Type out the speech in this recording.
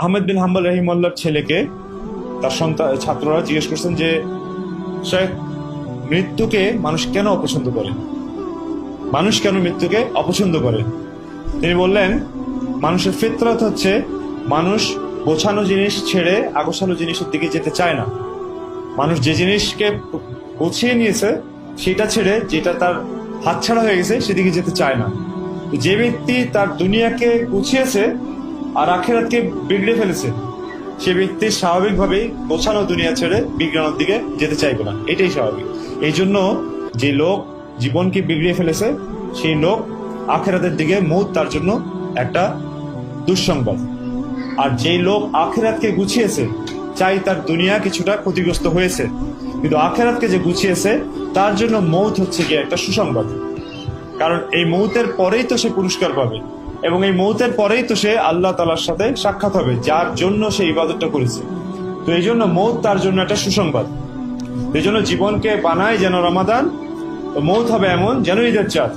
আহমেদ বিন হাম্বল রহিমাল্লাহর ছেলেকে তার ছাত্ররা জিজ্ঞেস করছেন যে শেখ, মৃত্যুকে মানুষ কেন অপছন্দ করে? মানুষ কেন মৃত্যুকে অপছন্দ করে? তিনি বললেন, মানুষের ফিতরত হচ্ছে মানুষ গোছানো জিনিস ছেড়ে আগোছালো জিনিসের দিকে যেতে চায় না। মানুষ যে জিনিসকে গুছিয়ে নিয়েছে সেটা ছেড়ে যেটা তার হাতছাড়া হয়ে গেছে সেদিকে যেতে চায় না। যে ব্যক্তি তার দুনিয়াকে গুছিয়েছে আর আখিরাতকে বিগড়ে ফেলেছে, সে ব্যক্তি স্বাভাবিকভাবেই গোছানো দুনিয়া ছেড়ে বিজ্ঞানের দিকে যেতে চাইবে না, এটাই স্বাভাবিক। এই জন্য যে লোক জীবনকে বিগড়িয়ে ফেলেছে সেই লোক আখিরাতের দিকে মৌত তার জন্য একটা দুঃসংবাদ। আর যেই লোক আখিরাতকে গুছিয়েছে, চাই তার দুনিয়া কিছুটা ক্ষতিগ্রস্ত হয়েছে, কিন্তু আখিরাতকে যে গুছিয়েছে তার জন্য মৌত হচ্ছে গিয়ে একটা সুসংবাদ। কারণ এই মৌতের পরেই তো সে পুরস্কার পাবে, এবং এই মৌতের পরেই তো সে আল্লাহ তাআলার সাথে সাক্ষাৎ হবে, যার জন্য সে ইবাদতটা করেছে। তো এই জন্য মৌত তার জন্য একটা সুসংবাদ। এই জন্য জীবনকে বানায় যেন রমাদান, তো মৌত হবে এমন যেন ঈদের চাঁদ।